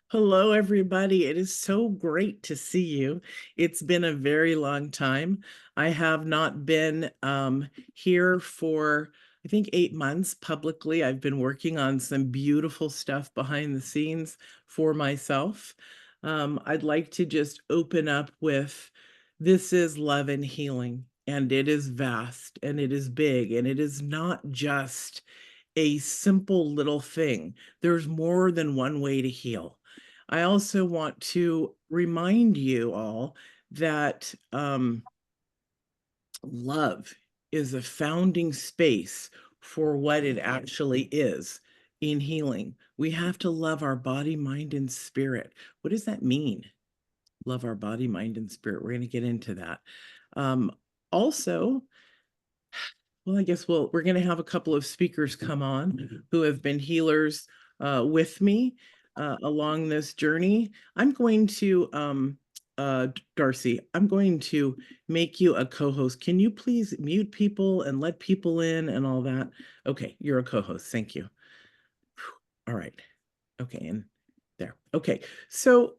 Hello, everybody. It is so great to see you. It's been a very long time. I have not been here for, I think, 8 months publicly. I've been working on some beautiful stuff behind the scenes for myself. I'd like to just open up with this is love and healing, and it is vast and it is big, and it is not just a simple little thing. There's more than one way to heal. I also want to remind you all that love is a founding space for what it actually is in healing. We have to love our body, mind, and spirit. What does that mean? Love our body, mind, and spirit. We're going to get into that. Um, Also, well, I guess we're going to have a couple of speakers come on who have been healers with me along this journey. I'm going to, Darcy, I'm going to make you a co-host. Can you please mute people and let people in and all that? Okay, you're a co-host. Thank you. All right. Okay, and there. Okay, so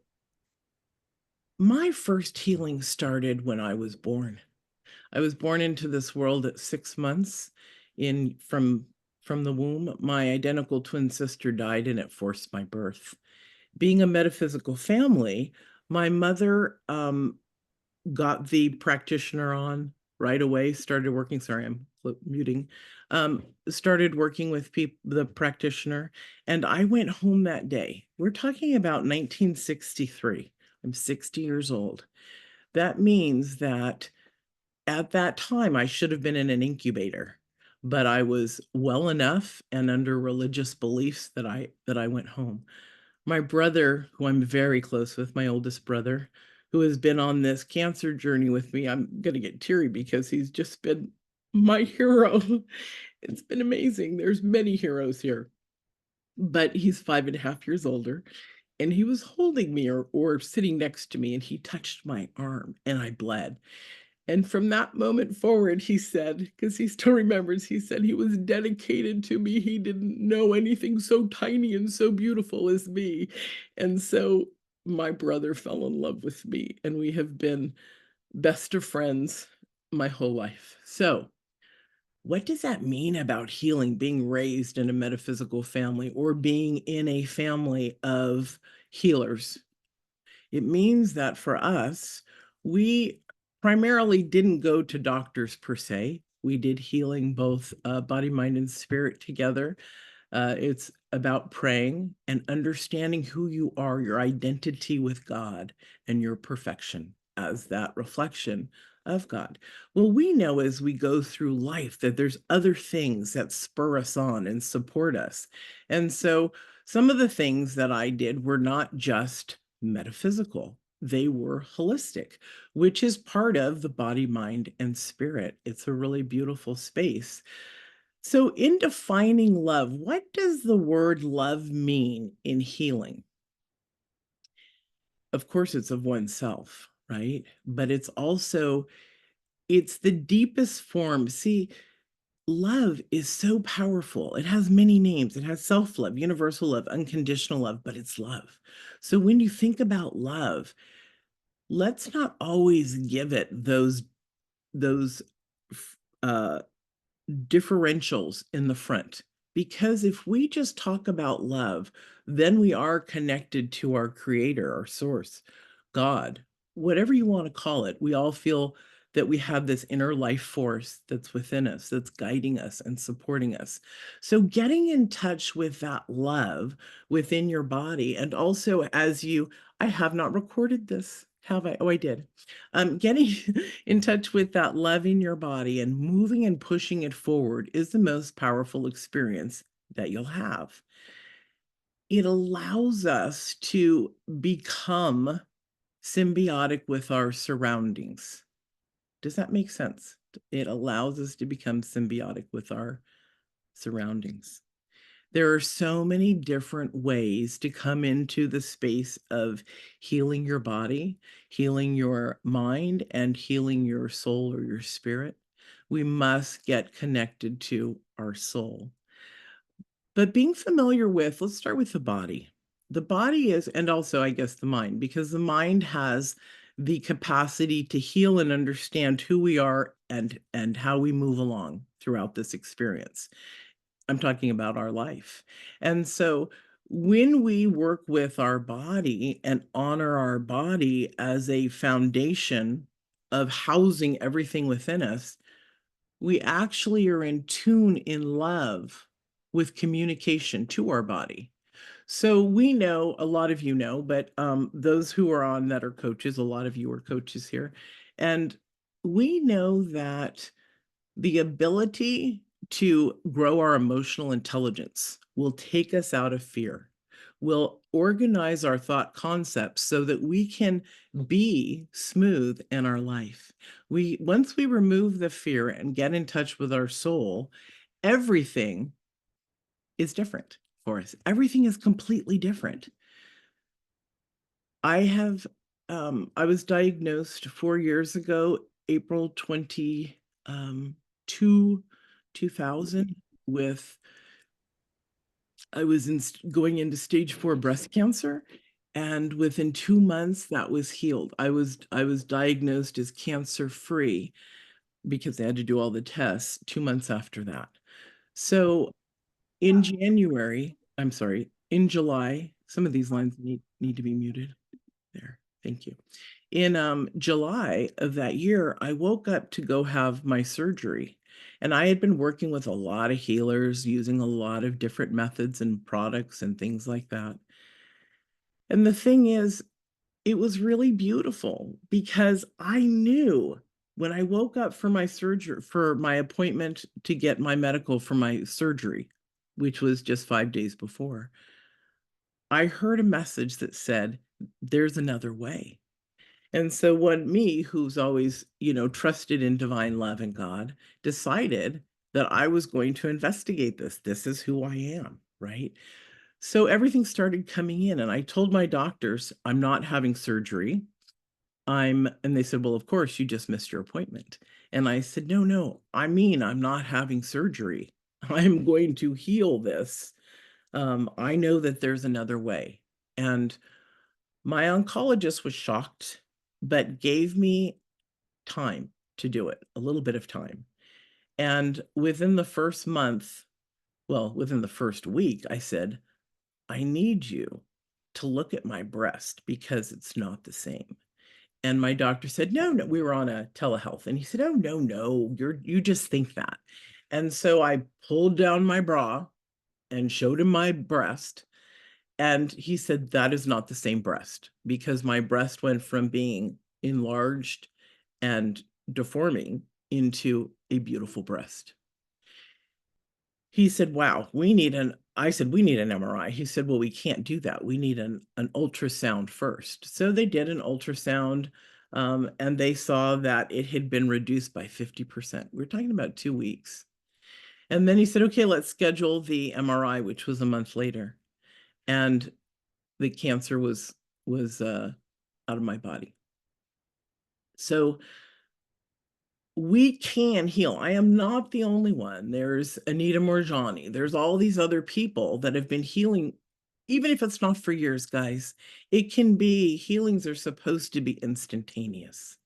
my first healing started when I was born. I was born into this world at 6 months in from the womb. My identical twin sister died and it forced my birth. Being a metaphysical family, my mother got the practitioner on right away, started working. Sorry, I'm muting. Started working with the practitioner, and I went home that day. We're talking about 1963. I'm 60 years old. That means that at that time, I should have been in an incubator, but I was well enough and under religious beliefs that I went home. My brother, who I'm very close with, my oldest brother, who has been on this cancer journey with me, I'm gonna get teary because he's just been my hero. It's been amazing. There's many heroes here, but he's 5.5 years older, and he was holding me or sitting next to me, and he touched my arm, and I bled. And from that moment forward, he said, because he still remembers, he said he was dedicated to me. He didn't know anything so tiny and so beautiful as me. And so my brother fell in love with me, and we have been best of friends my whole life. So, what does that mean about healing, being raised in a metaphysical family or being in a family of healers? It means that for us, we primarily didn't go to doctors per se. We did healing both body, mind, and spirit together. It's about praying and understanding who you are, your identity with God, and your perfection as that reflection of God. Well, we know as we go through life that there's other things that spur us on and support us. And so some of the things that I did were not just metaphysical. They were holistic, which is part of the body, mind, and spirit. It's a really beautiful space. So, in defining love, what does the word love mean in healing? Of course, it's of oneself, right? But it's the deepest form. See, love is so powerful. It has many names. It has self-love, universal love, unconditional love, but it's love. So when you think about love, let's not always give it those uh differentials in the front, because if we just talk about love, then we are connected to our creator, our source, God, whatever you want to call it. We all feel that we have this inner life force that's within us, that's guiding us and supporting us. So getting in touch with that love within your body, and also as you, I have not recorded this, have I? Oh, I did. Getting in touch with that love in your body and moving and pushing it forward is the most powerful experience that you'll have. It allows us to become symbiotic with our surroundings. Does that make sense? It allows us to become symbiotic with our surroundings. There are so many different ways to come into the space of healing your body, healing your mind, and healing your soul or your spirit. We must get connected to our soul. But being familiar with, let's start with the body. The body is, and also, I guess, the mind, because the mind has the capacity to heal and understand who we are and how we move along throughout this experience. I'm talking about our life. And so when we work with our body and honor our body as a foundation of housing everything within us, we actually are in tune in love with communication to our body. So we know, a lot of you know, but those who are on that are coaches, a lot of you are coaches here. And we know that the ability to grow our emotional intelligence will take us out of fear, will organize our thought concepts so that we can be smooth in our life. Once we remove the fear and get in touch with our soul, everything is different for us. Everything is completely different. I have, I was diagnosed 4 years ago, April 2000, with I was going into stage 4 breast cancer, and within 2 months, that was healed. I was diagnosed as cancer-free because they had to do all the tests 2 months after that. So, in January, I'm sorry, in July, some of these lines need to be muted. There, thank you. In July of that year, I woke up to go have my surgery. And I had been working with a lot of healers, using a lot of different methods and products and things like that. And the thing is, it was really beautiful because I knew when I woke up for my surgery, for my appointment to get my medical for my surgery, which was just 5 days before, I heard a message that said, there's another way. And so when me, who's always, trusted in divine love and God, decided that I was going to investigate this. This is who I am, right? So everything started coming in, and I told my doctors, I'm not having surgery. And they said, well, of course, you just missed your appointment. And I said, no, no, I mean, I'm not having surgery. I'm going to heal this. I know that there's another way. And my oncologist was shocked, but gave me time to do it, a little bit of time. And within the first month, well, within the first week, I said, I need you to look at my breast because it's not the same. And my doctor said, no, no, we were on a telehealth. And he said, oh, no, no, you just think that. And so I pulled down my bra and showed him my breast. And he said, that is not the same breast because my breast went from being enlarged and deforming into a beautiful breast. He said, wow, I said, we need an MRI. He said, well, we can't do that. We need an ultrasound first. So they did an ultrasound, and they saw that it had been reduced by 50%. We're talking about 2 weeks. And then he said, okay, let's schedule the MRI, which was a month later. And the cancer was out of my body. So we can heal. I am not the only one. There's Anita Morjani. There's all these other people that have been healing, even if it's not for years, guys. It can be, healings are supposed to be instantaneous.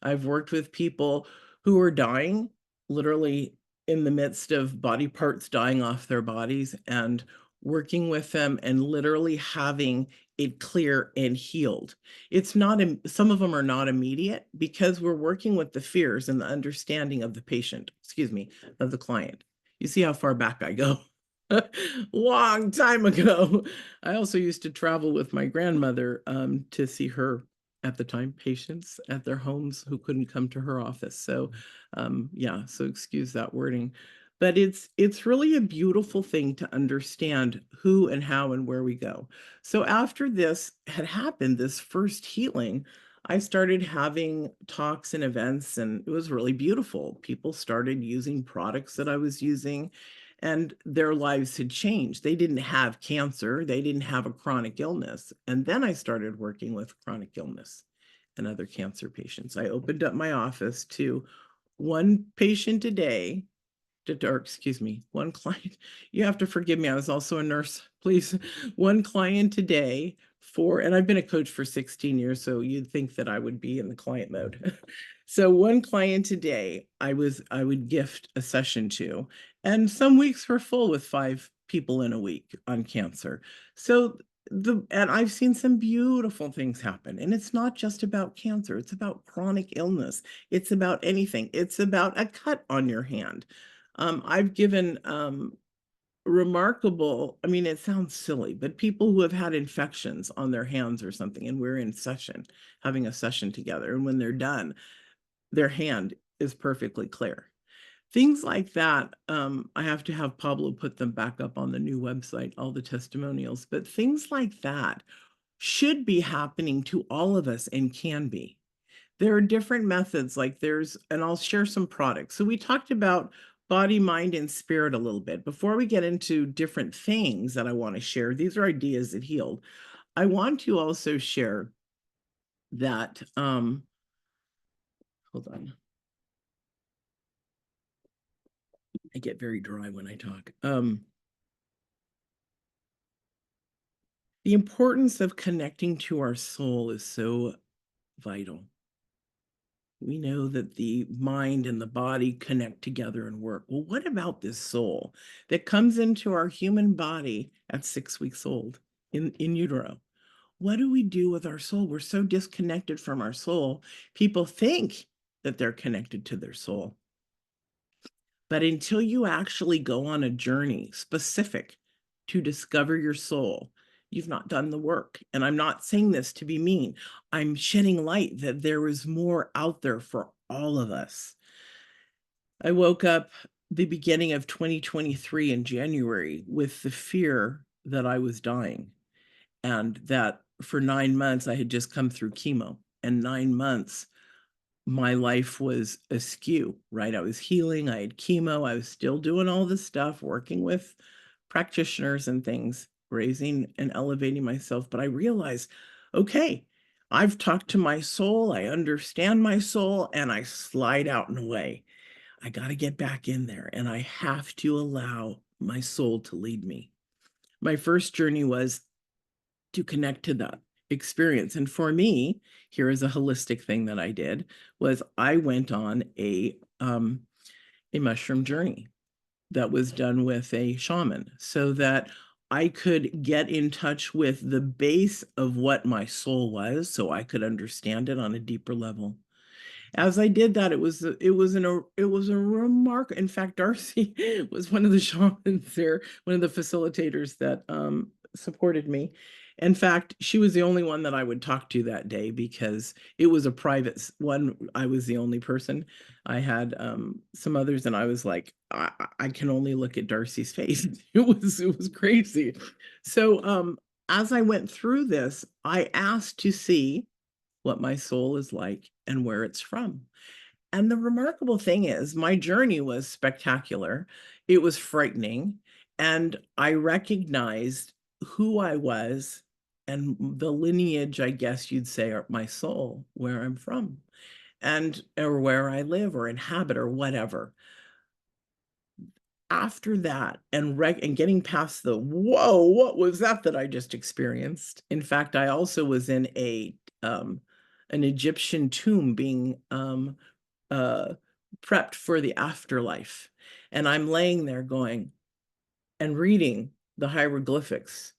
I've worked with people who are dying, literally in the midst of body parts dying off their bodies, and working with them and literally having it clear and healed. It's not, some of them are not immediate because we're working with the fears and the understanding of the patient, excuse me, of the client. You see how far back I go. Long time ago. I also used to travel with my grandmother to see her, at the time, patients at their homes who couldn't come to her office. So yeah, so excuse that wording. But it's really a beautiful thing to understand who and how and where we go. So after this had happened, this first healing, I started having talks and events, and it was really beautiful. People started using products that I was using, and their lives had changed. They didn't have cancer, they didn't have a chronic illness. And then I started working with chronic illness and other cancer patients. I opened up my office to one patient a day or excuse me, one client. You have to forgive me. I was also a nurse, please. One client a day for, and I've been a coach for 16 years, so you'd think that I would be in the client mode. So one client a day, I would gift a session to, and some weeks were full with 5 people in a week on cancer. So and I've seen some beautiful things happen. And it's not just about cancer, it's about chronic illness. It's about anything. It's about a cut on your hand. I've given remarkable, I mean, it sounds silly, but people who have had infections on their hands or something, and we're in session, having a session together. And when they're done, their hand is perfectly clear. Things like that, I have to have Pablo put them back up on the new website, all the testimonials, but things like that should be happening to all of us and can be. There are different methods, like and I'll share some products. So we talked about body, mind, and spirit a little bit. Before we get into different things that I want to share, these are ideas that healed. I want to also share that, hold on. I get very dry when I talk. The importance of connecting to our soul is so vital. We know that the mind and the body connect together and work. Well, what about this soul that comes into our human body at 6 weeks old in utero? What do we do with our soul? We're so disconnected from our soul. People think that they're connected to their soul. But until you actually go on a journey specific to discover your soul, you've not done the work. And I'm not saying this to be mean. I'm shedding light that there is more out there for all of us. I woke up the beginning of 2023 in January with the fear that I was dying, and that for 9 months I had just come through chemo, and 9 months my life was askew, right? I was healing, I had chemo, I was still doing all this stuff, working with practitioners and things, raising and elevating myself. But I realized, okay, I've talked to my soul, I understand my soul, and I slide out and away. I got to get back in there, and I have to allow my soul to lead me. My first journey was to connect to that experience. And for me, here is a holistic thing that I did, was I went on a mushroom journey that was done with a shaman, so that I could get in touch with the base of what my soul was, so I could understand it on a deeper level. As I did that, it was a remark in fact, Darcy was one of the shamans there, one of the facilitators that, supported me. In fact, she was the only one that I would talk to that day because it was a private one. I was the only person. I had, some others, and I was like, I can only look at Darcy's face." It was crazy. So, as I went through this, I asked to see what my soul is like and where it's from. And the remarkable thing is, my journey was spectacular. It was frightening. And I recognized who I was and the lineage, I guess you'd say, or my soul, where I'm from, and or where I live or inhabit or whatever. After that, and getting past the whoa, what was that I just experienced? In fact, I also was in an Egyptian tomb being uh prepped for the afterlife. And I'm laying there going and reading the hieroglyphics.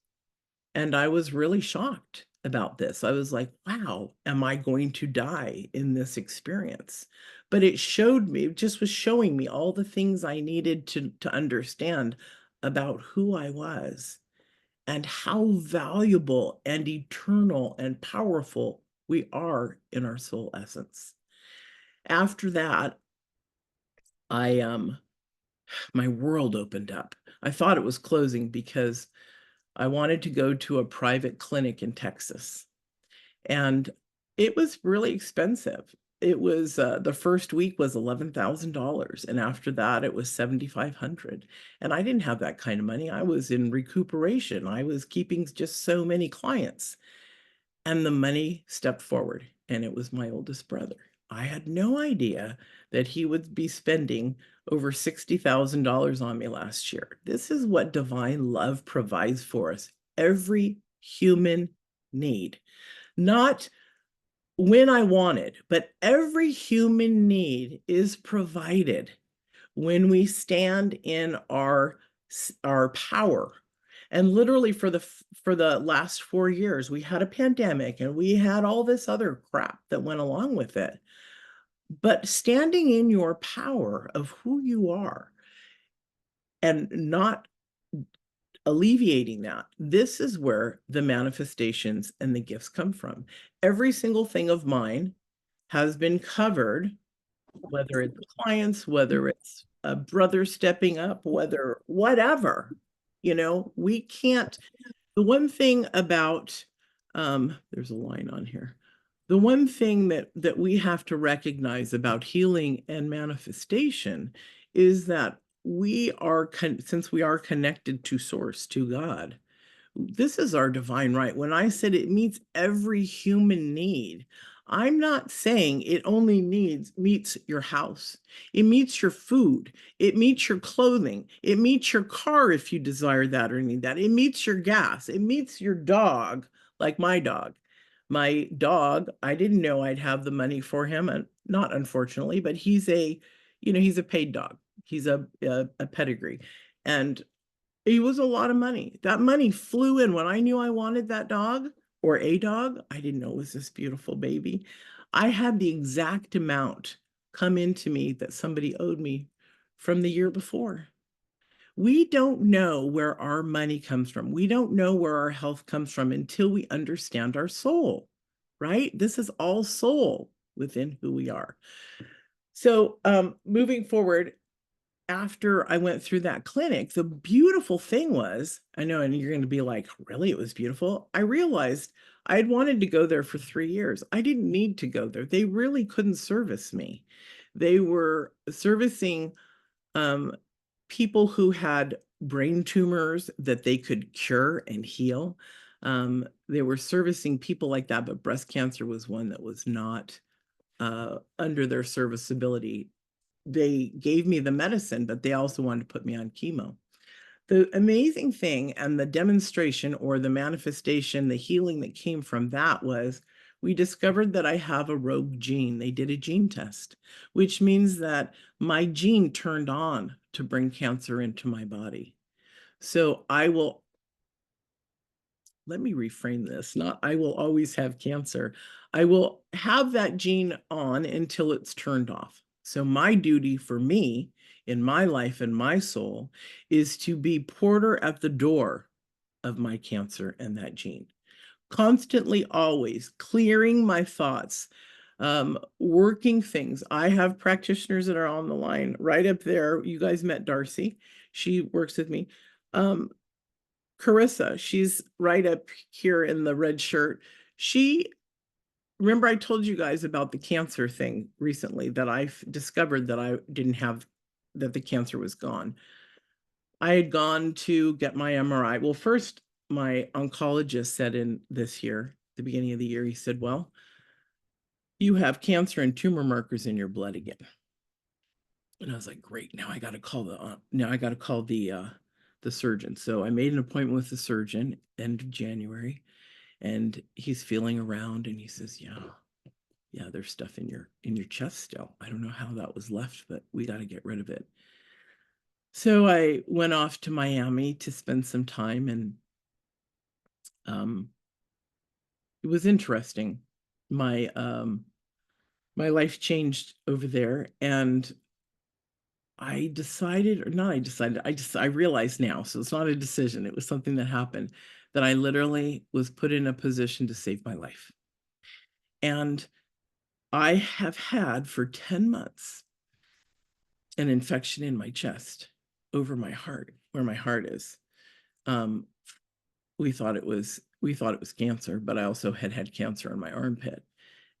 And I was really shocked about this. I was like, wow, am I going to die in this experience? But it showed me, it just was showing me all the things I needed to understand about who I was and how valuable and eternal and powerful we are in our soul essence. After that, I my world opened up. I thought it was closing because I wanted to go to a private clinic in Texas, and it was really expensive. It was, the first week was $11,000, and after that, it was 7,500. And I didn't have that kind of money. I was in recuperation. I was keeping just so many clients, and the money stepped forward, and it was my oldest brother. I had no idea that he would be spending over $60,000 on me last year. This is what divine love provides for us. Every human need. Not when I wanted, but every human need is provided when we stand in our power. And literally for the last 4 years, we had a pandemic and we had all this other crap that went along with it. But standing in your power of who you are and not alleviating that, this is where the manifestations and the gifts come from. Every single thing of mine has been covered, whether it's clients, whether it's a brother stepping up, whether whatever, we can't. The one thing about, there's a line on here. The one thing that we have to recognize about healing and manifestation is that since we are connected to source, to God, this is our divine right. When I said it meets every human need, I'm not saying it only meets your house. It meets your food. It meets your clothing. It meets your car if you desire that or need that. It meets your gas. It meets your dog, like my dog. My dog, I didn't know I'd have the money for him, and not unfortunately, but he's a paid dog. He's a pedigree. And it was a lot of money. That money flew in when I knew I wanted that dog or a dog. I didn't know it was this beautiful baby. I had the exact amount come into me that somebody owed me from the year before. We don't know where our money comes from. We don't know where our health comes from until we understand our soul, right? This is all soul within who we are. So moving forward, after I went through that clinic, the beautiful thing was, I know, and you're going to be like, really, it was beautiful. I realized I had wanted to go there for 3 years. I didn't need to go there. They really couldn't service me. They were servicing people who had brain tumors that they could cure and heal. They were servicing people like that, but breast cancer was one that was not under their serviceability. They gave me the medicine, but they also wanted to put me on chemo. The amazing thing and the demonstration or the manifestation, the healing that came from that was we discovered that I have a rogue gene. They did a gene test, which means that my gene turned on to bring cancer into my body. So let me reframe this, not I will always have cancer. I will have that gene on until it's turned off. So my duty for me in my life and my soul is to be porter at the door of my cancer and that gene. Constantly, always clearing my thoughts, working things. I have practitioners that are on the line right up there. You guys met Darcy. She works with me. Carissa, she's right up here in the red shirt. Remember I told you guys about the cancer thing recently that I've discovered that I didn't have, that the cancer was gone. I had gone to get my MRI. Well, first, my oncologist said in this year, the beginning of the year, he said, well, you have cancer and tumor markers in your blood again. And I was like, great, now I got to call the surgeon. So I made an appointment with the surgeon end of January, and he's feeling around and he says, yeah, there's stuff in your chest still. I don't know how that was left, but we got to get rid of it. So I went off to Miami to spend some time, and it was interesting. My life changed over there, and I realize now, so it's not a decision. It was something that happened, that I literally was put in a position to save my life. And I have had for 10 months an infection in my chest over my heart, where my heart is. We thought it was cancer, but I also had cancer in my armpit.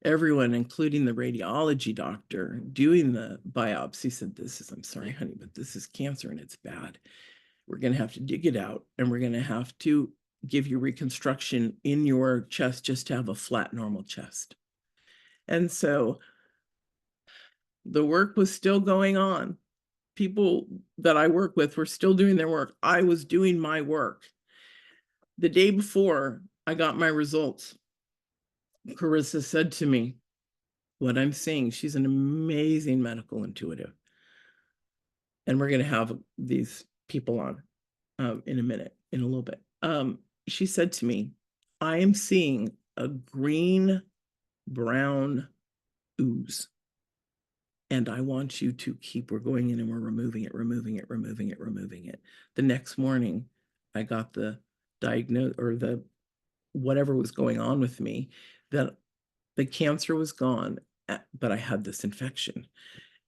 Everyone, including the radiology doctor doing the biopsy, said, I'm sorry, honey, but this is cancer and it's bad. We're going to have to dig it out, and we're going to have to give you reconstruction in your chest just to have a flat, normal chest. And so The work was still going on. People that I work with were still doing their work. I was doing my work. The day before I got my results, Carissa said to me, what I'm seeing, she's an amazing medical intuitive. And we're going to have these people on in a minute, in a little bit. She said to me, I am seeing a green brown ooze. And I want you to we're going in and we're removing it, removing it, removing it, removing it. The next morning, I got the diagnose or the whatever was going on with me, that the cancer was gone, but I had this infection.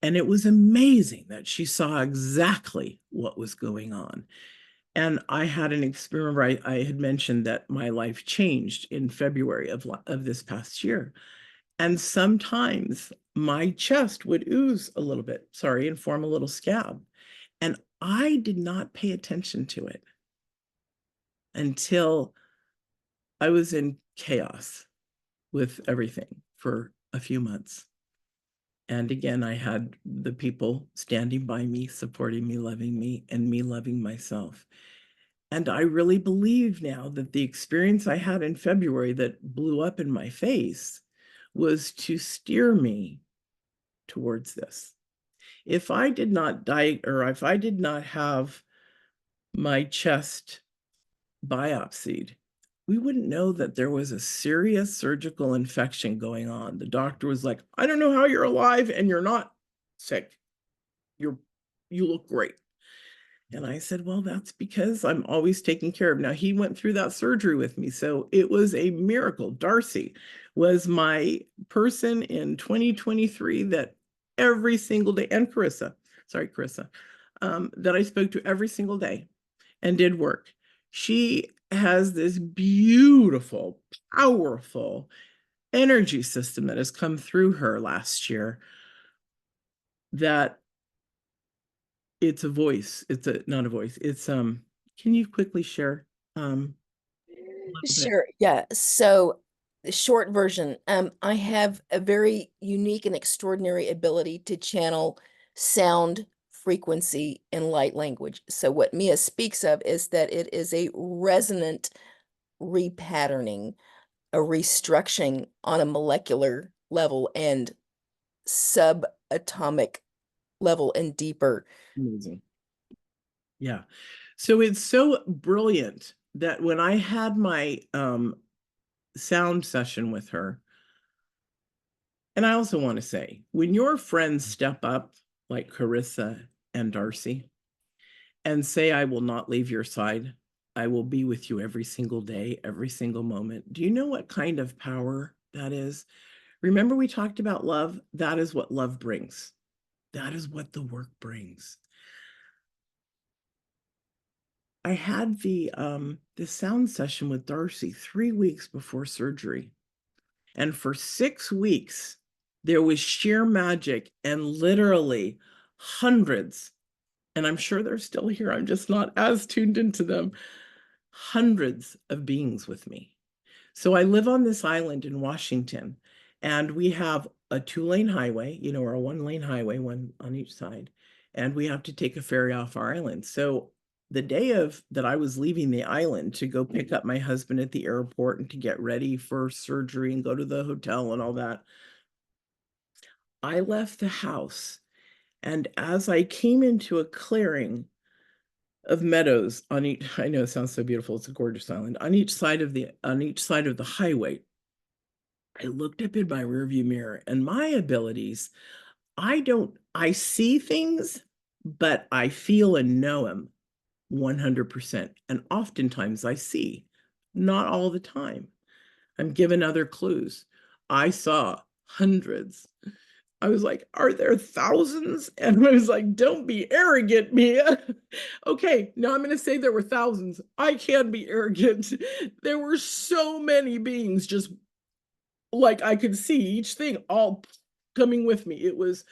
And it was amazing that she saw exactly what was going on. And I had an experience where I had mentioned that my life changed in February of this past year. And sometimes my chest would ooze a little bit, and form a little scab. And I did not pay attention to it until I was in chaos with everything for a few months. And again, I had the people standing by me, supporting me, loving me, and me loving myself. And I really believe now that the experience I had in February that blew up in my face was to steer me towards this. If I did not die, or if I did not have my chest biopsied, we wouldn't know that there was a serious surgical infection going on. The doctor was like, I don't know how you're alive and you're not sick. You look great. And I said, well, that's because I'm always taking care of. Now, he went through that surgery with me, so it was a miracle. Darcy was my person in 2023 that every single day, and Carissa, that I spoke to every single day and did work. She has this beautiful, powerful energy system that has come through her last year, that it's a voice. It's not a voice. It's can you quickly share a little bit? Sure. Yeah. So the short version, I have a very unique and extraordinary ability to channel sound, frequency, and light language. So what Mia speaks of is that it is a resonant repatterning, a restructuring on a molecular level and subatomic level and deeper. Amazing. Yeah. So it's so brilliant that when I had my sound session with her, and I also want to say, when your friends step up like Carissa and Darcy and say, I will not leave your side, I will be with you every single day, every single moment. Do you know what kind of power that is? Remember, we talked about love? That is what love brings. That is what the work brings. I had the sound session with Darcy 3 weeks before surgery. And for 6 weeks, there was sheer magic and literally hundreds, and I'm sure they're still here, I'm just not as tuned into them, hundreds of beings with me. So I live on this island in Washington, and we have a 2-lane highway, or a 1-lane highway, one on each side, and we have to take a ferry off our island. So the day that I was leaving the island to go pick up my husband at the airport and to get ready for surgery and go to the hotel and all that, I left the house. And as I came into a clearing of meadows on each, I know it sounds so beautiful, it's a gorgeous island, on each side of the highway, I looked up in my rearview mirror, and my abilities, I see things, but I feel and know them 100%. And oftentimes I see, not all the time. I'm given other clues. I saw hundreds. I was like, are there thousands? And I was like, don't be arrogant, Mia. Okay, now I'm going to say there were thousands. I can be arrogant. There were so many beings, just like I could see each thing all coming with me. It was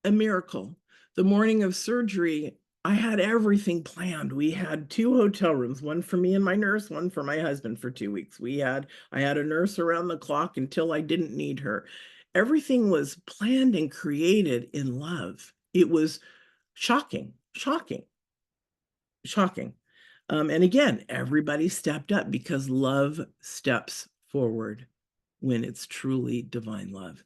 a miracle. The morning of surgery, I had everything planned. We had 2 hotel rooms, one for me and my nurse, one for my husband for 2 weeks. I had a nurse around the clock until I didn't need her. everything was planned and created in love. It was shocking, shocking, shocking. And again, everybody stepped up because love steps forward when it's truly divine love.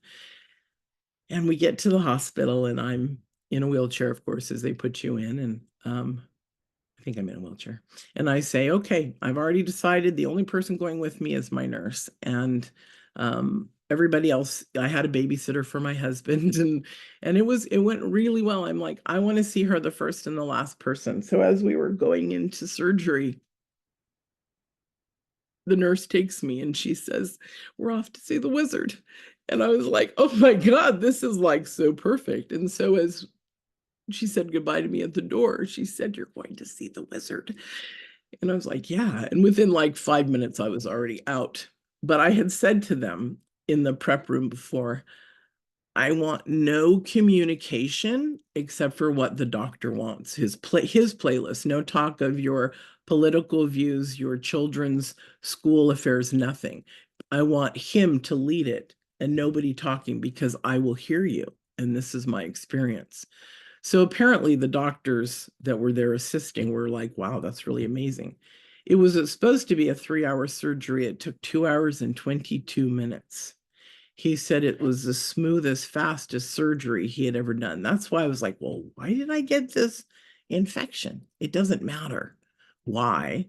And we get to the hospital, and I'm in a wheelchair, of course, as they put you in. And I think I'm in a wheelchair. And I say, okay, I've already decided the only person going with me is my nurse. And everybody else, I had a babysitter for my husband, and it went really well. I'm like, I want to see her the first and the last person. So as we were going into surgery, the nurse takes me and she says, we're off to see the wizard. And I was like, oh my God, this is like so perfect. And so as she said goodbye to me at the door, she said, you're going to see the wizard. And I was like, yeah. And within like 5 minutes, I was already out. But I had said to them in the prep room before, I want no communication except for what the doctor wants, his playlist, no talk of your political views, your children's school affairs, nothing. I want him to lead it and nobody talking because I will hear you. And this is my experience. So apparently the doctors that were there assisting were like, wow, that's really amazing. It was supposed to be a 3-hour surgery. It took 2 hours and 22 minutes. He said it was the smoothest, fastest surgery he had ever done. That's why I was like, well, why did I get this infection? It doesn't matter why.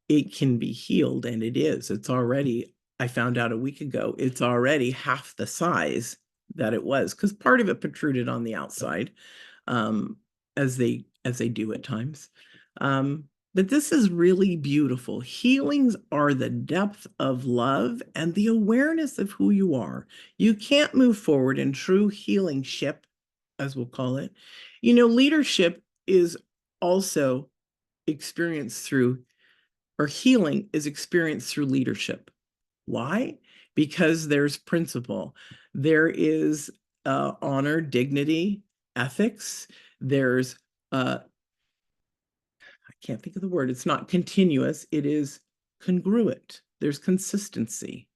It can be healed, and it is. It's already, I found out a week ago, it's already half the size that it was because part of it protruded on the outside, um, as they do at times. But this is really beautiful. Healings are the depth of love and the awareness of who you are. You can't move forward in true healing ship, as we'll call it. Leadership is also experienced through, or healing is experienced through leadership. Why? Because there's principle. There is honor, dignity, ethics. There's I can't think of the word. It's not continuous. It is congruent. There's consistency.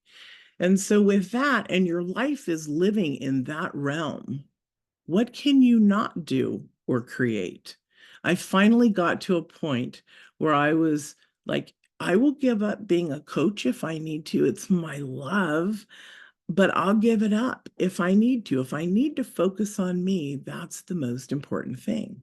And so with that, and your life is living in that realm, what can you not do or create? I finally got to a point where I was like, I will give up being a coach if I need to. It's my love, but I'll give it up if I need to. If I need to focus on me, that's the most important thing.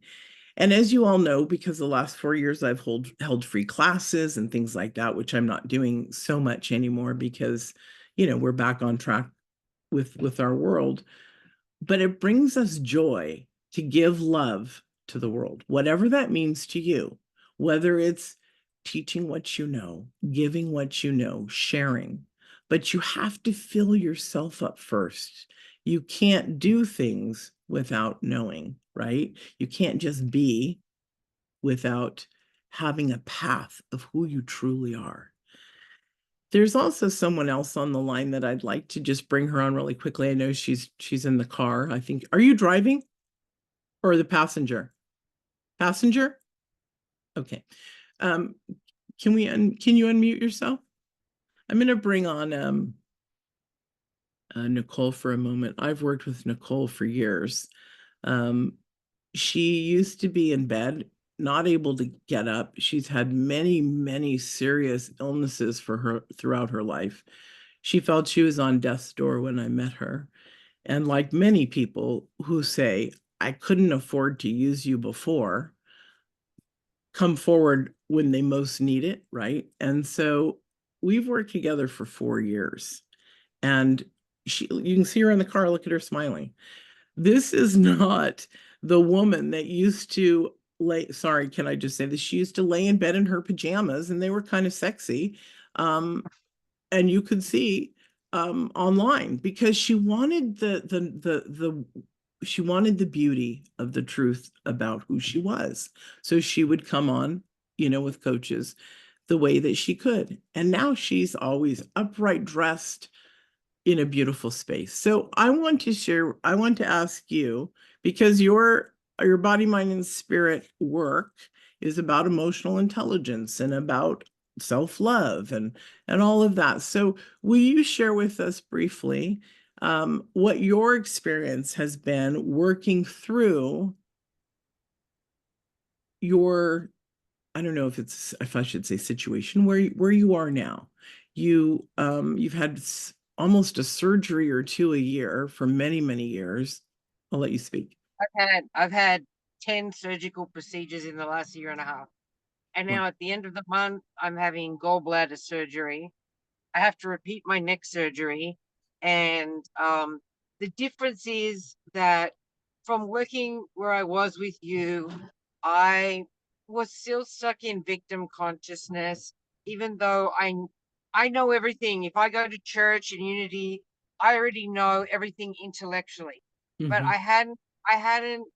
And as you all know, because the last 4 years I've held free classes and things like that, which I'm not doing so much anymore because, we're back on track with our world. But it brings us joy to give love to the world, whatever that means to you, whether it's teaching what you know, giving what you know, sharing. But you have to fill yourself up first. You can't do things without knowing, right? You can't just be without having a path of who you truly are. There's also someone else on the line that I'd like to just bring her on really quickly. I know she's in the car. I think, are you driving or the passenger? Passenger? Okay. Um, can you unmute yourself? I'm going to bring on Nicole for a moment. I've worked with Nicole for years. Um, she used to be in bed, not able to get up. She's had many, many serious illnesses for her throughout her life. She felt she was on death's door when I met her. And like many people who say, I couldn't afford to use you before, come forward when they most need it, right? And so we've worked together for 4 years. And you can see her in the car, look at her smiling. This is not the woman that used to sorry, can I just say this? She used to lay in bed in her pajamas and they were kind of sexy. And you could see online because she wanted she wanted the beauty of the truth about who she was. So she would come on, with coaches the way that she could. And now she's always upright dressed in a beautiful space. So I want to ask you, because your body, mind, and spirit work is about emotional intelligence and about self-love and all of that. So will you share with us briefly what your experience has been working through your, I don't know if I should say situation where you are now. You've had almost a surgery or two a year for many, many years. I'll let you speak. I've had 10 surgical procedures in the last year and a half. And Wow. now at the end of the month, I'm having gallbladder surgery. I have to repeat my neck surgery. And the difference is that from working where I was with you, I was still stuck in victim consciousness, even though I know everything. If I go to church and unity, I already know everything intellectually. But Hmm. I hadn't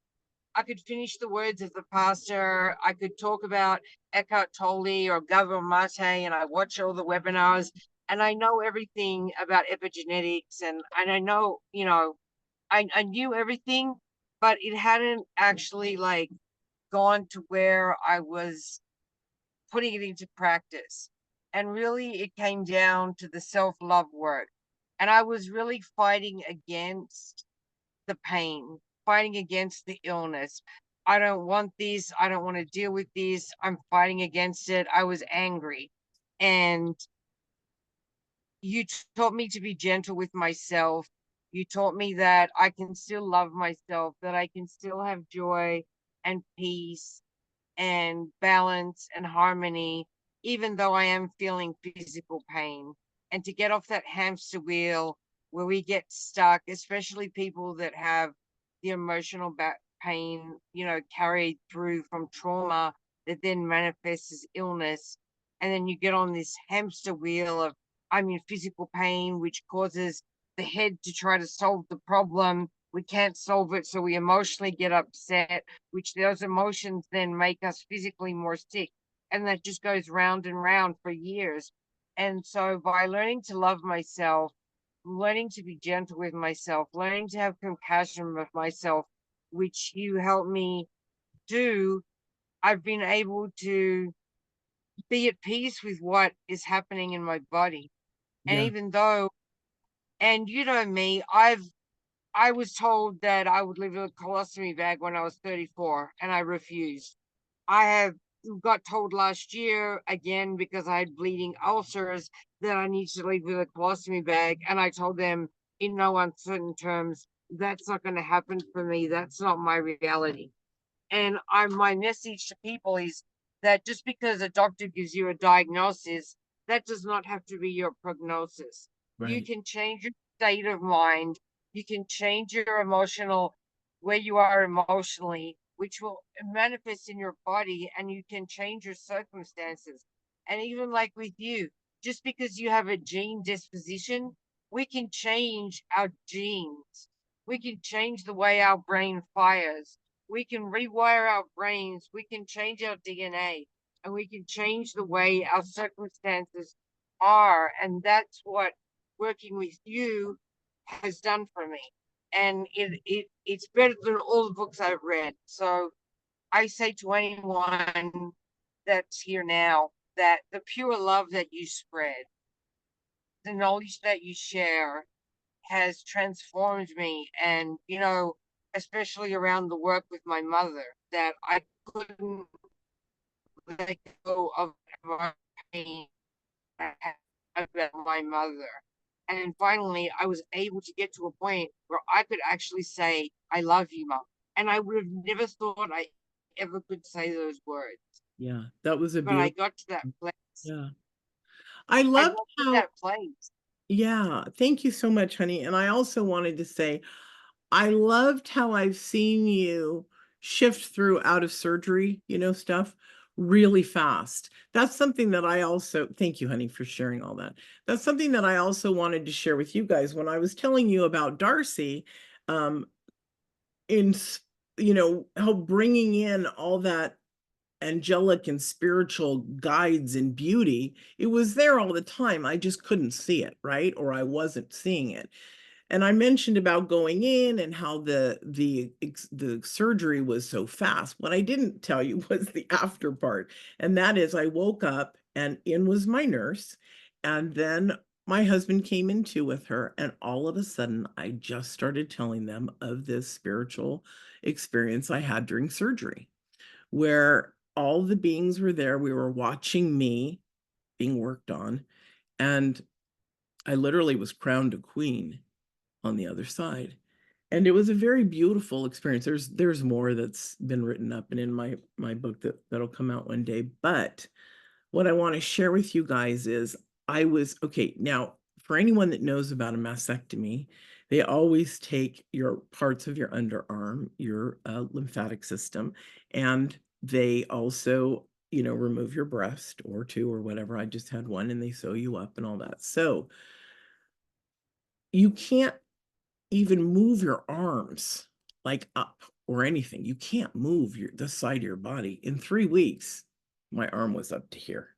I could finish the words of the pastor. I could talk about Eckhart Tolle or Gabor Mate, and I watch all the webinars, and I know everything about epigenetics, and I know, I knew everything, but it hadn't actually like gone to where I was putting it into practice. And really, it came down to the self love work. And I was really fighting against the pain, fighting against the illness. I don't want this. I don't want to deal with this. I'm fighting against it. I was angry. And you taught me to be gentle with myself. You taught me that I can still love myself, that I can still have joy and peace and balance and harmony, even though I am feeling physical pain. And to get off that hamster wheel where we get stuck, especially people that have the emotional pain, carried through from trauma that then manifests as illness. And then you get on this hamster wheel of, I'm in physical pain, which causes the head to try to solve the problem. We can't solve it, so we emotionally get upset, which those emotions then make us physically more sick. And that just goes round and round for years. And so by learning to love myself, learning to be gentle with myself, learning to have compassion with myself, which you helped me do, I've been able to be at peace with what is happening in my body. And Yeah. even though, and you know me, I was told that I would live in a colostomy bag when I was 34, and I refused. I have got told last year again because I had bleeding ulcers that I need to leave with a colostomy bag, and I told them in no uncertain terms that's not going to happen for me. That's not my reality. And my message to people is that just because a doctor gives you a diagnosis, that does not have to be your prognosis. You Right. can change your state of mind. You can change your emotional, where you are emotionally, which will manifest in your body, and you can change your circumstances. And even like with you, just because you have a gene disposition, we can change our genes. We can change the way our brain fires. We can rewire our brains, we can change our DNA, and we can change the way our circumstances are. And that's what working with you has done for me. And it's better than all the books I've read. So I say to anyone that's here now that the pure love that you spread, the knowledge that you share, has transformed me. And, especially around the work with my mother, that I couldn't let go of my pain about my mother. And finally, I was able to get to a point where I could actually say, I love you, Mom. And I would have never thought I ever could say those words. Yeah. That was a But I beautiful. got to that place. Yeah. I I loved got to how, that place. yeah, thank you so much, honey. And I also wanted to say, I loved how I've seen you shift through out of surgery, stuff really fast. That's something that I also, thank you, honey, for sharing all that. That's something that I also wanted to share with you guys when I was telling you about Darcy, um, in, how bringing in all that angelic and spiritual guides and beauty, it was there all the time. I just couldn't see it, right? Or I wasn't seeing it. And I mentioned about going in and how the surgery was so fast. What I didn't tell you was the after part. And that is I woke up and in was my nurse. And then my husband came into with her, and all of a sudden, I just started telling them of this spiritual experience I had during surgery, where all the beings were there. We were watching me being worked on, and I literally was crowned a queen on the other side. And it was a very beautiful experience. There's more that's been written up and in my book that'll come out one day. But what I want to share with you guys is okay. Now, for anyone that knows about a mastectomy, they always take your parts of your underarm, your lymphatic system, and they also, remove your breast or two or whatever. I just had one, and they sew you up and all that. So you can't even move your arms like up or anything. You can't move the side of your body. In 3 weeks, my arm was up to here.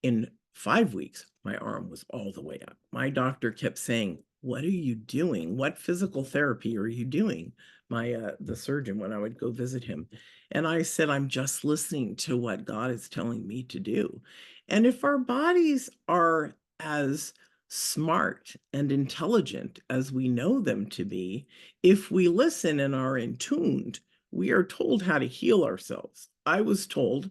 In 5 weeks, my arm was all the way up. My doctor kept saying, "What are you doing? What physical therapy are you doing?" The surgeon, when I would go visit him. And I said, "I'm just listening to what God is telling me to do." And if our bodies are as smart and intelligent as we know them to be, if we listen and are in tuned, we are told how to heal ourselves. I was told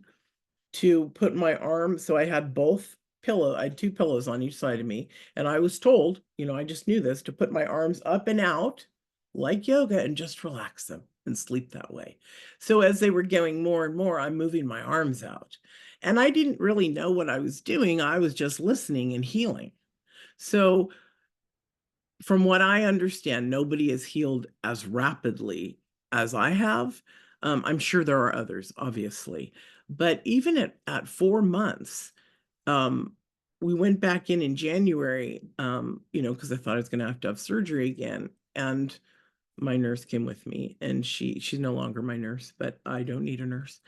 to put my arm, so I had I had 2 pillows on each side of me, and I was told, I just knew this, to put my arms up and out like yoga and just relax them and sleep that way. So as they were going more and more, I'm moving my arms out. And I didn't really know what I was doing. I was just listening and healing. So from what I understand, nobody is healed as rapidly as I have. I'm sure there are others, obviously. But even at 4 months, um, we went back in January, because I thought I was going to have surgery again. And my nurse came with me, and she's no longer my nurse, but I don't need a nurse.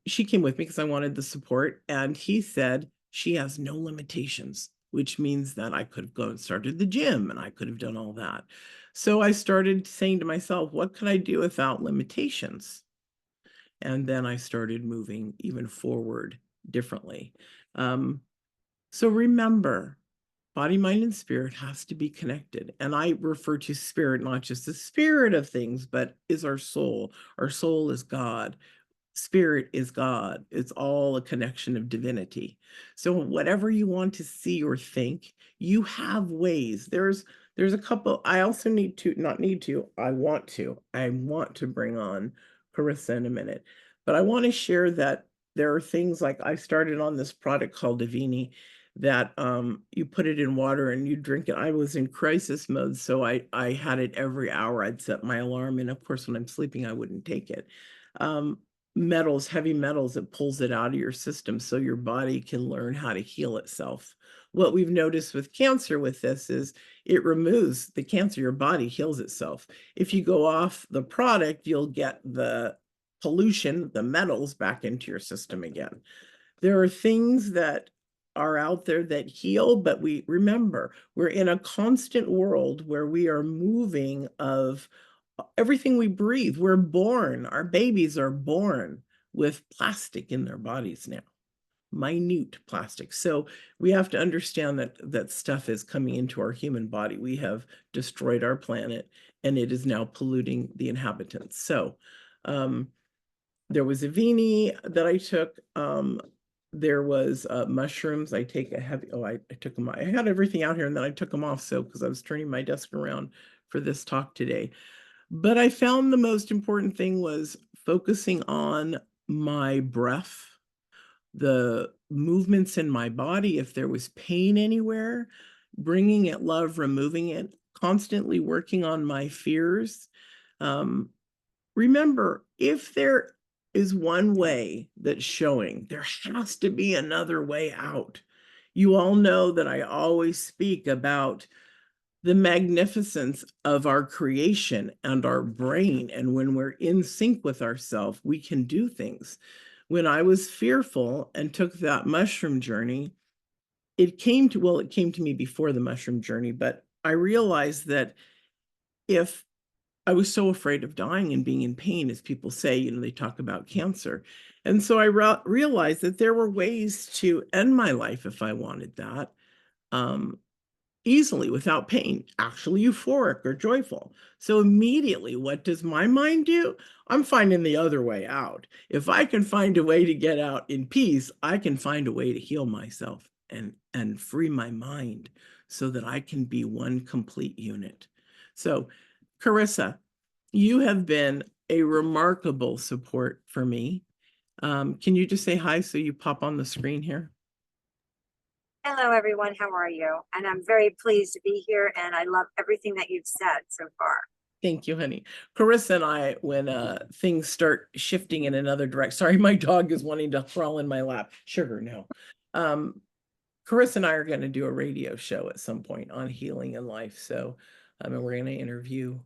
She came with me because I wanted the support, and he said she has no limitations, which means that I could have gone and started the gym, and I could have done all that. So I started saying to myself, what could I do without limitations? And then I started moving even forward differently. So remember, body, mind, and spirit has to be connected. And I refer to spirit, not just the spirit of things, but is our soul. Our soul is God. Spirit is God. It's all a connection of divinity. So whatever you want to see or think, you have ways. There's a couple. I also I want to bring on Carissa in a minute. But I want to share that there are things like I started on this product called Davini that you put it in water and you drink it. I was in crisis mode, so I had it every hour. I'd set my alarm, and of course, when I'm sleeping, I wouldn't take it. Heavy metals, it pulls it out of your system so your body can learn how to heal itself. What we've noticed with cancer with this is it removes the cancer, your body heals itself. If you go off the product, you'll get the pollution, the metals back into your system again. There are things that are out there that heal, but we remember we're in a constant world where we are moving of everything we breathe. Our babies are born with plastic in their bodies now, minute plastic. So we have to understand that stuff is coming into our human body. We have destroyed our planet, and it is now polluting the inhabitants. So there was a Vini that I took. There was mushrooms. I took them. I had everything out here, and then I took them off. So because I was turning my desk around for this talk today. But I found the most important thing was focusing on my breath, the movements in my body, if there was pain anywhere, bringing it love, removing it, constantly working on my fears. Remember, if there is one way that's showing, there has to be another way out. You all know that I always speak about the magnificence of our creation and our brain. And when we're in sync with ourselves, we can do things. When I was fearful and took that mushroom journey, it came to me before the mushroom journey, but I realized that if I was so afraid of dying and being in pain, as people say, they talk about cancer. And so I realized that there were ways to end my life if I wanted that. easily without pain, actually euphoric or joyful. So immediately, what does my mind do? I'm finding the other way out. If I can find a way to get out in peace, I can find a way to heal myself and free my mind so that I can be one complete unit. So, Carissa, you have been a remarkable support for me. Can you just say hi so you pop on the screen here? Hello, everyone. How are you? And I'm very pleased to be here, and I love everything that you've said so far. Thank you, honey. Carissa and I, when things start shifting in another direction, sorry, my dog is wanting to crawl in my lap. Sugar, no. Carissa and I are going to do a radio show at some point on healing and life. So, and we're going to interview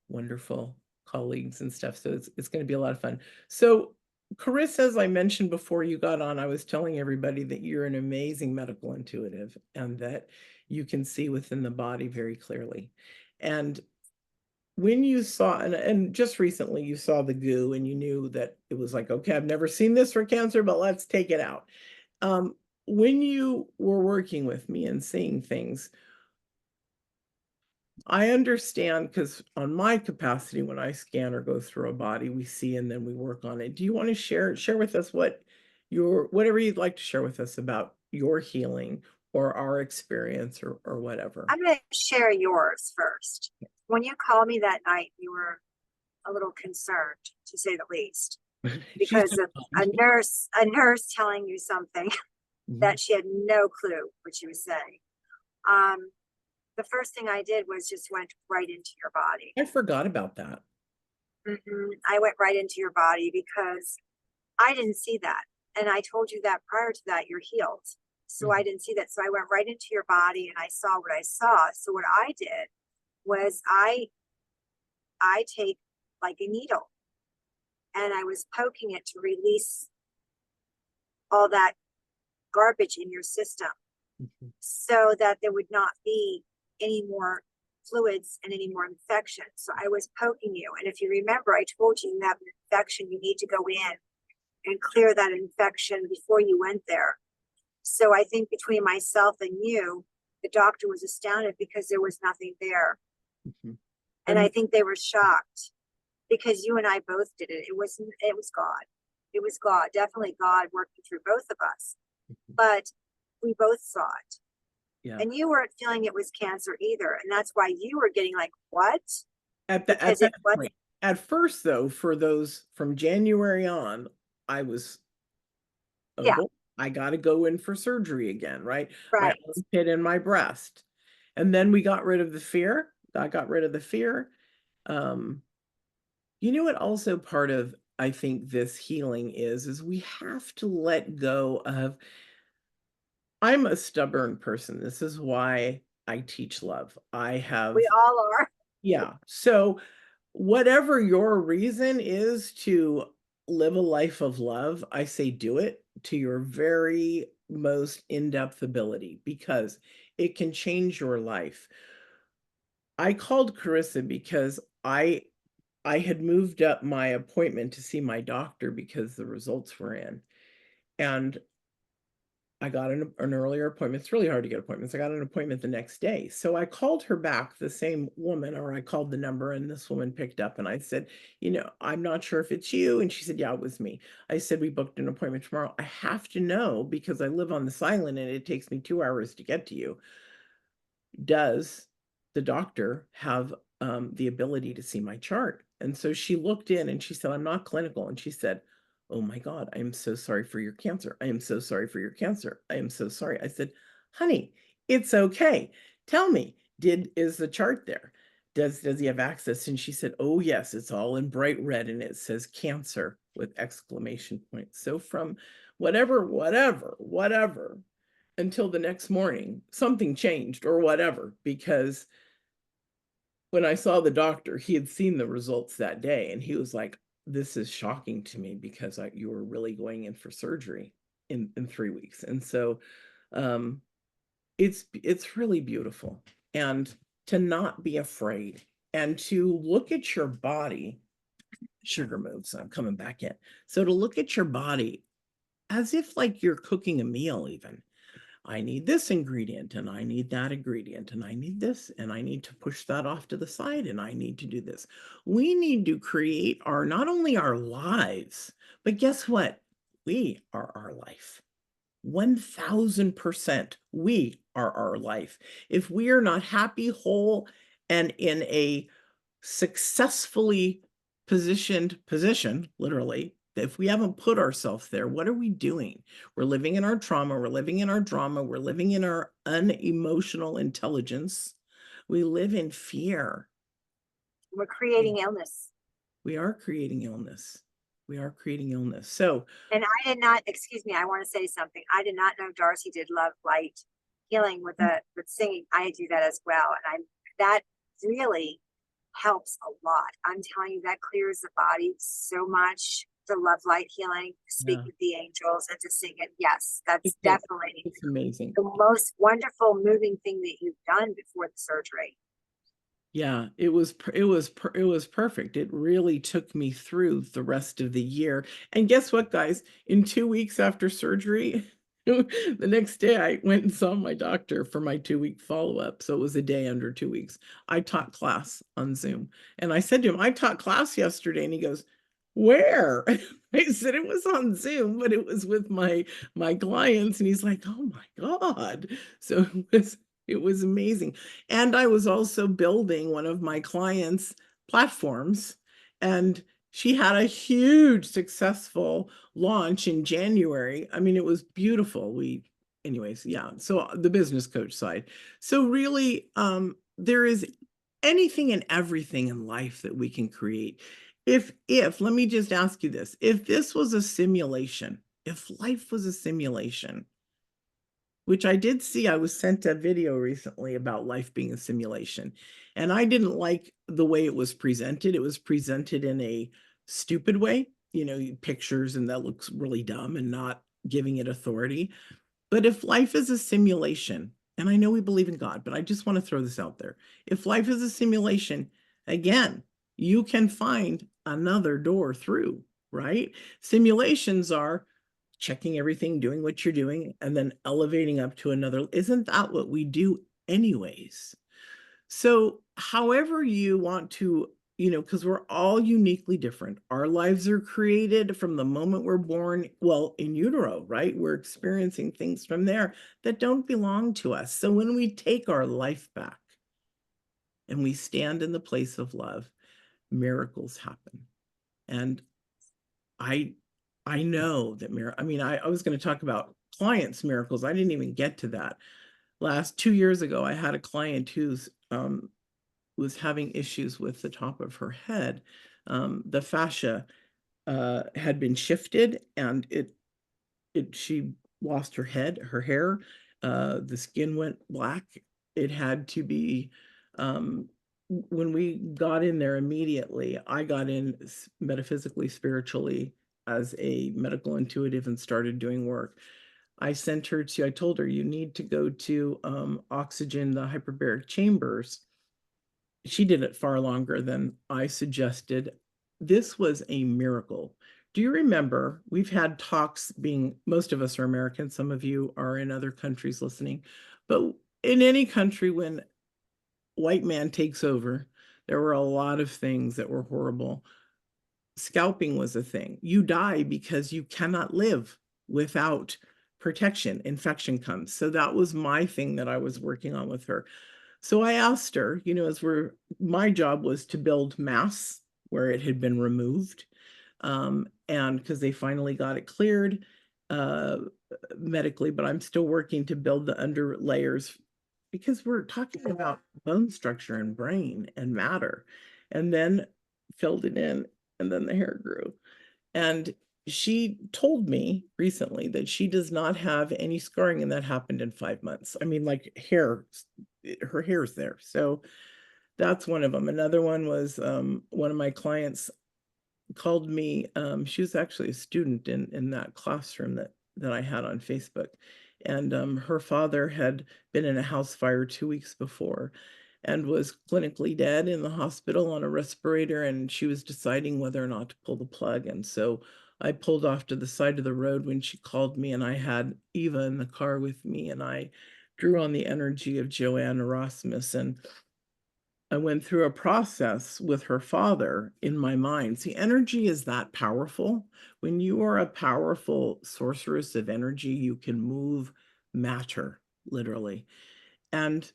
wonderful colleagues and stuff. So it's going to be a lot of fun. So, Carissa, as I mentioned before you got on, I was telling everybody that you're an amazing medical intuitive and that you can see within the body very clearly. And when you saw, and just recently you saw the goo and you knew that it was like, okay, I've never seen this for cancer, but let's take it out. When you were working with me and seeing things, I understand because on my capacity, when I scan or go through a body, we see and then we work on it. Do you want to share with us whatever you'd like to share with us about your healing or our experience or whatever? I'm going to share yours first. When you called me that night, you were a little concerned, to say the least, She's because of a nurse telling you something that she had no clue what she was saying. The first thing I did was just went right into your body. I forgot about that. I went right into your body because I didn't see that. And I told you that prior to that, you're healed. So I didn't see that. So I went right into your body and I saw what I saw. So what I did was I take like a needle and I was poking it to release all that garbage in your system so that there would not be any more fluids and any more infection. So I was poking you. And if you remember, I told you have an infection, you need to go in and clear that infection before you went there. So I think between myself and you, the doctor was astounded because there was nothing there. And I think they were shocked because you and I both did it. It was God. It was God, definitely God working through both of us. But we both saw it. Yeah. And you weren't feeling it was cancer either. And that's why you were getting like, what? At that point. At first, though, for those from January on, I was, well, I got to go in for surgery again, right? My armpit and my breast. And then we got rid of the fear. I got rid of the fear. You know what also part of, I think, this healing is we have to let go of, I'm a stubborn person. This is why I teach love. We all are. Yeah. So whatever your reason is to live a life of love, I say do it to your very most in-depth ability because it can change your life. I called Carissa because I had moved up my appointment to see my doctor because the results were in. And I got an earlier appointment. It's really hard to get appointments. I got an appointment the next day. So I called her back, the same woman, or I called the number and this woman picked up and I said, I'm not sure if it's you. And she said, yeah, it was me. I said, we booked an appointment tomorrow. I have to know because I live on this island and it takes me 2 hours to get to you. Does the doctor have the ability to see my chart? And so she looked in and she said, I'm not clinical. And she said, oh my God, I am so sorry for your cancer. I am so sorry for your cancer. I am so sorry. I said, honey, it's okay. Tell me, is the chart there? Does he have access? And she said, oh yes, it's all in bright red and it says cancer with exclamation points. So from whatever, until the next morning, something changed or whatever, because when I saw the doctor, he had seen the results that day and he was like, this is shocking to me because you were really going in for surgery in 3 weeks. And so it's really beautiful. And to not be afraid and to look at your body, sugar moves, I'm coming back in. So to look at your body as if like you're cooking a meal even. I need this ingredient and I need that ingredient and I need this and I need to push that off to the side and I need to do this. We need to create our not only our lives, but guess what? We are our life. 1000% we are our life. If we are not happy, whole, and in a successfully positioned position, literally, if we haven't put ourselves there, what are we doing? We're living in our trauma, we're living in our drama, we're living in our unemotional intelligence. We live in fear. We're creating illness. We are creating illness. We are creating illness. So, And I did not, excuse me, I want to say something. I did not know Darcy did love light healing with singing. I do that as well. And that really helps a lot. I'm telling you, that clears the body so much. To love light healing, speak yeah, with the angels, and to sing it. Yes, that's it's, definitely it's amazing. the most wonderful, moving thing that you've done before the surgery. Yeah, it was perfect. It really took me through the rest of the year. And guess what, guys? In 2 weeks after surgery, the next day I went and saw my doctor for my 2-week follow-up. So it was a day under 2 weeks. I taught class on Zoom. And I said to him, I taught class yesterday. And he goes, where? I said it was on Zoom, but it was with my clients. And he's like, oh my God. So it was amazing. And I was also building one of my clients' platforms, and she had a huge successful launch in January. I mean, it was beautiful. Anyways, yeah. So the business coach side. So really, there is anything and everything in life that we can create. If let me just ask you this, if this was a simulation, if life was a simulation, which I did see, I was sent a video recently about life being a simulation, and I didn't like the way it was presented. It was presented in a stupid way, pictures, and that looks really dumb and not giving it authority. But if life is a simulation, and I know we believe in God, but I just want to throw this out there. If life is a simulation, again, you can find another door through, right? Simulations are checking everything, doing what you're doing, and then elevating up to another. Isn't that what we do anyways? So however you want to, because we're all uniquely different. Our lives are created from the moment we're born, well, in utero, right? We're experiencing things from there that don't belong to us. So when we take our life back and we stand in the place of love, miracles happen. And I know that I was going to talk about clients' miracles. I didn't even get to that. Last 2 years ago, I had a client who's was having issues with the top of her head. The fascia had been shifted, and she lost her head, her hair, the skin went black. It had to be, when we got in there immediately, I got in metaphysically, spiritually, as a medical intuitive and started doing work. I told her, you need to go to oxygen, the hyperbaric chambers. She did it far longer than I suggested. This was a miracle. Do you remember, we've had talks, most of us are American, some of you are in other countries listening, but in any country when white man takes over, there were a lot of things that were horrible. Scalping was a thing. You die because you cannot live without protection. Infection comes. So that was my thing that I was working on with her. So I asked her, my job was to build mass where it had been removed. And because they finally got it cleared medically, but I'm still working to build the under layers, because we're talking about bone structure and brain and matter, and then filled it in, and then the hair grew. And she told me recently that she does not have any scarring, and that happened in 5 months. I mean, like her hair's there. So that's one of them. Another one was one of my clients called me. She was actually a student in that classroom that I had on Facebook. And her father had been in a house fire 2 weeks before and was clinically dead in the hospital on a respirator, and she was deciding whether or not to pull the plug. And so I pulled off to the side of the road when she called me, and I had Eva in the car with me, and I drew on the energy of Joanne Erasmus, and I went through a process with her father in my mind. See, energy is that powerful. When you are a powerful sorceress of energy, you can move matter, literally. And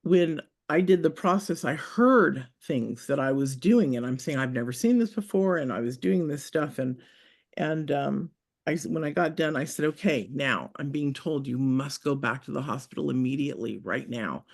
when I did the process, I heard things that I was doing, and I'm saying, I've never seen this before, and I was doing this stuff, and when I got done, I said, okay, now I'm being told you must go back to the hospital immediately, right now.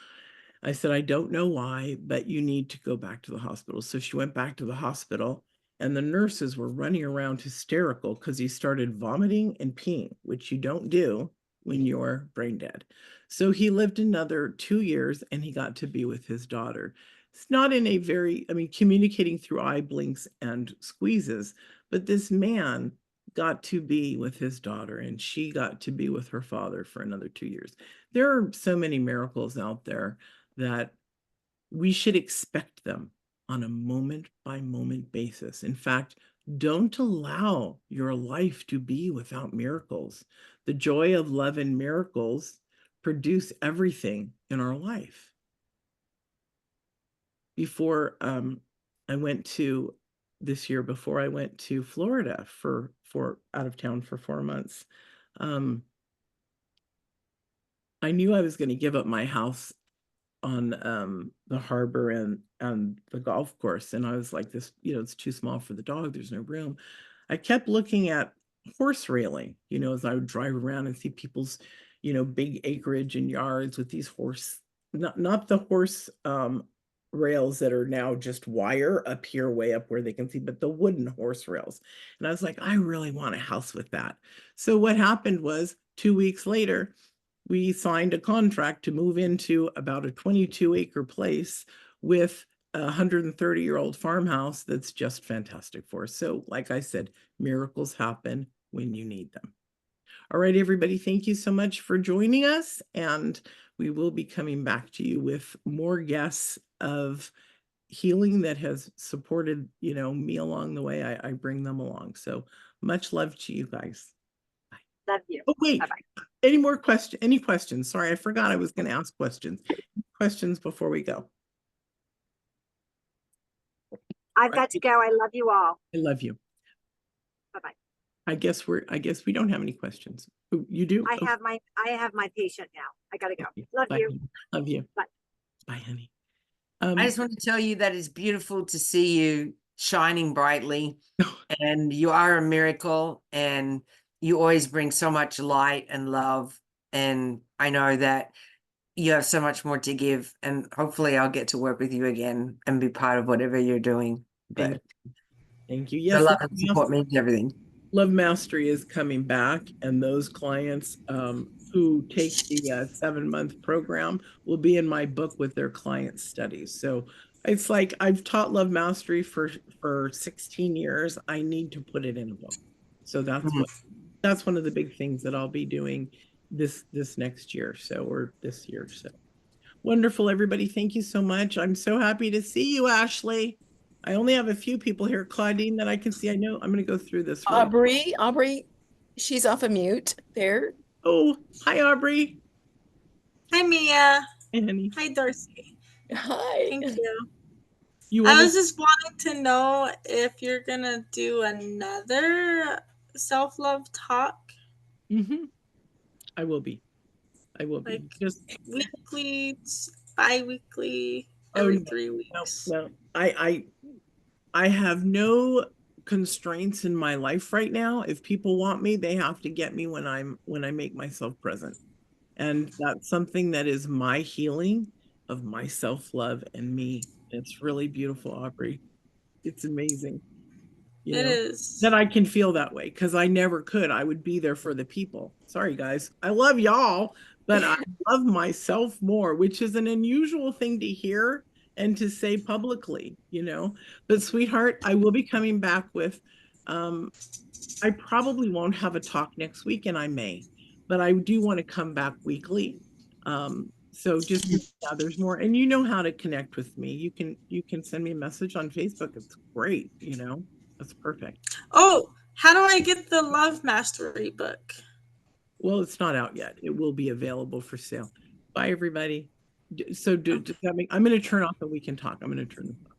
I said, I don't know why, but you need to go back to the hospital. So she went back to the hospital, and the nurses were running around hysterical because he started vomiting and peeing, which you don't do when you're brain dead. So he lived another 2 years, and he got to be with his daughter. It's not in a very, I mean, communicating through eye blinks and squeezes, but this man got to be with his daughter, and she got to be with her father for another 2 years. There are so many miracles out there that we should expect them on a moment by moment basis. In fact, don't allow your life to be without miracles. The joy of love and miracles produce everything in our life. Before I went to this year, before I went to Florida for out of town for 4 months, I knew I was going to give up my house on the harbor and the golf course, and I was like, this, it's too small for the dog, there's no room. I kept looking at horse railing, as I would drive around and see people's big acreage and yards with these horse, not the horse rails that are now just wire up here way up where they can see, but the wooden horse rails. And I was like, I really want a house with that. So what happened was 2 weeks later, we signed a contract to move into about a 22-acre place with a 130-year-old farmhouse that's just fantastic for us. So like I said, miracles happen when you need them. All right, everybody, thank you so much for joining us. And we will be coming back to you with more guests of healing that has supported, me along the way. I bring them along. So much love to you guys. Love you. Oh, wait. Bye-bye. Any questions? Sorry, I forgot I was going to ask questions. Questions before we go? I've got to go. I love you all. I love you. Bye-bye. I guess we don't have any questions. Oh, you do? I have my patient now. I gotta go. Okay. Love Bye, you. honey. Love you. Bye. Bye, honey. I just want to tell you that it's beautiful to see you shining brightly, and you are a miracle, and you always bring so much light and love. And I know that you have so much more to give, and hopefully I'll get to work with you again and be part of whatever you're doing. But Thank you. your Yes, love and support means everything. Love Mastery is coming back, and those clients who take the 7-month program will be in my book with their client studies. So it's like I've taught Love Mastery for 16 years. I need to put it in a book. So that's one of the big things that I'll be doing this next year. So, or this year. So wonderful, everybody. Thank you so much. I'm so happy to see you, Ashley. I only have a few people here, Claudine, that I can see. I know I'm going to go through this. Aubrey, she's off of mute there. Oh, hi, Aubrey. Hi, Mia. Hey, honey. Hi, Darcy. Hi. Thank you. I was just wanting to know if you're gonna do another self-love talk. I will be. Like just weekly, bi-weekly, every 3 weeks. No. I have no constraints in my life right now. If people want me, they have to get me when I make myself present. And that's something that is my healing of my self-love and me. It's really beautiful, Aubrey. It's amazing. It is. That I can feel that way, because I never could. I would be there for the people. Sorry, guys. I love y'all, but I love myself more, which is an unusual thing to hear and to say publicly, But sweetheart, I will be coming back with, I probably won't have a talk next week, and I may, but I do want to come back weekly. So just, there's more, and you know how to connect with me. You can send me a message on Facebook. It's great, That's perfect. Oh, how do I get the Love Mastery book? Well, it's not out yet. It will be available for sale. Bye, everybody. So does that mean I'm going to turn off and we can talk? I'm going to turn this off.